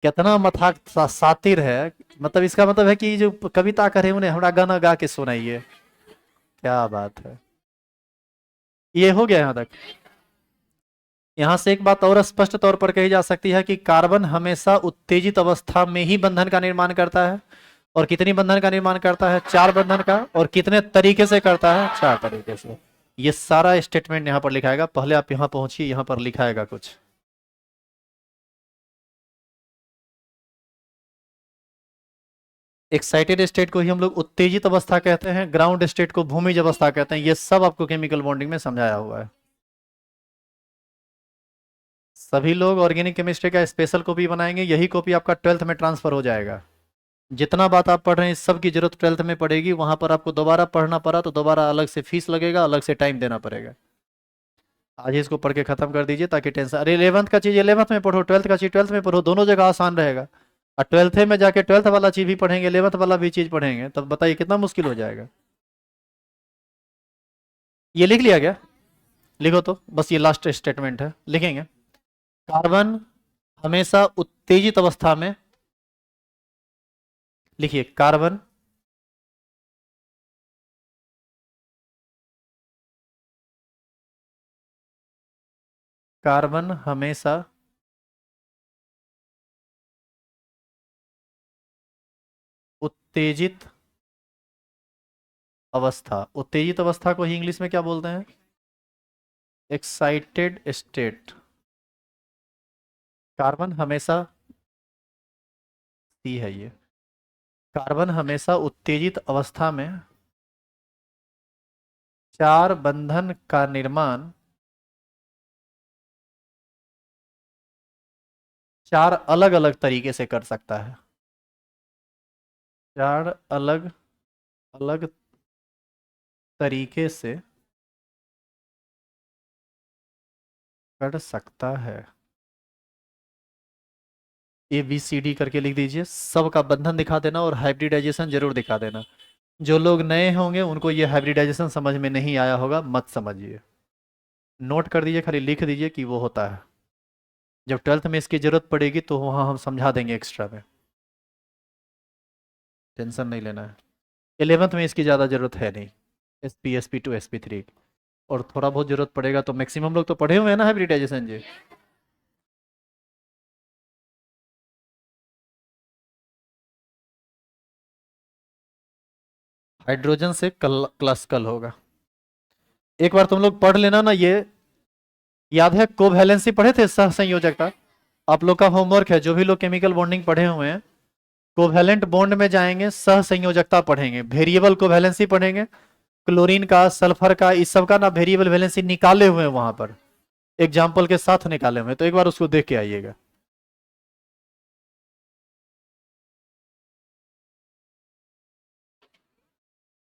कितना मथाक सातिर है। मतलब इसका मतलब है कि जो कविता करे उन्हें हमारा गाना गा के सुनाइए। क्या बात है। ये हो गया यहाँ तक। यहाँ से एक बात और स्पष्ट तौर पर कही जा सकती है कि कार्बन हमेशा उत्तेजित अवस्था में ही बंधन का निर्माण करता है। और कितनी बंधन का निर्माण करता है? 4 बंधन का। और कितने तरीके से करता है? 4 तरीके से। ये सारा स्टेटमेंट यहाँ पर लिखाएगा। पहले आप यहाँ पहुंचिए, यहाँ पर लिखाएगा कुछ। एक्साइटेड स्टेट को ही हम लोग उत्तेजित अवस्था कहते हैं, ग्राउंड स्टेट को भूमिज अवस्था कहते हैं। ये सब आपको केमिकल बॉन्डिंग में समझाया हुआ है। सभी लोग ऑर्गेनिक केमिस्ट्री का स्पेशल कॉपी बनाएंगे, यही कॉपी आपका 12th में ट्रांसफर हो जाएगा। जितना बात आप पढ़ रहे हैं इस सब की जरूरत 12th में पड़ेगी। वहां पर आपको दोबारा पढ़ना पड़ा तो दोबारा अलग से फीस लगेगा, अलग से टाइम देना पड़ेगा। आज ही इसको पढ़ के खत्म कर दीजिए ताकि टेंशन, अरे 11th का चीज 11th में पढ़ो, 12th का चीज 12th में पढ़ो, दोनों जगह आसान रहेगा। और 12th में जाके 12th वाला चीज भी पढ़ेंगे, 11th वाला भी चीज पढ़ेंगे, तब बताइए कितना मुश्किल हो जाएगा। ये लिख लिया गया? लिखो तो, बस ये लास्ट स्टेटमेंट है, लिखेंगे। कार्बन हमेशा उत्तेजित अवस्था में, लिखिए कार्बन कार्बन हमेशा उत्तेजित अवस्था, उत्तेजित अवस्था को ही इंग्लिश में क्या बोलते हैं? Excited state. कार्बन हमेशा, सी है ये, कार्बन हमेशा उत्तेजित अवस्था में 4 बंधन का निर्माण 4 अलग अलग तरीके से कर सकता है। 4 अलग अलग तरीके से कर सकता है। ABCD करके लिख दीजिए, सबका बंधन दिखा देना और हाइब्रिडाइजेशन जरूर दिखा देना। जो लोग नए होंगे उनको ये हाइब्रिडाइजेशन समझ में नहीं आया होगा, मत समझिए, नोट कर दीजिए, खाली लिख दीजिए कि वो होता है। जब 12th में इसकी जरूरत पड़ेगी तो वहाँ हम समझा देंगे एक्स्ट्रा में, टेंशन नहीं लेना है। 11th में इसकी ज़्यादा जरूरत है नहीं, SP SP2 SP3, और थोड़ा बहुत जरूरत पड़ेगा तो मैक्सिमम लोग तो पढ़े हुए हैं ना हाइब्रिडाइजेशन जी। हाइड्रोजन से क्लासिकल होगा। एक बार तुम लोग पढ़ लेना ना, ये याद है कोवैलेंसी पढ़े थे, सह संयोजकता। आप लोग का होमवर्क है, जो भी लोग केमिकल बॉन्डिंग पढ़े हुए हैं, कोवैलेंट बॉन्ड में जाएंगे, सह संयोजकता पढ़ेंगे, वेरिएबल कोवैलेंसी पढ़ेंगे। क्लोरीन का, सल्फर का, इस सब का ना वेरिएबल वैलेंसी निकाले हुए हैं वहां पर, एग्जाम्पल के साथ निकाले हुए हैं, तो एक बार उसको देख के आइएगा।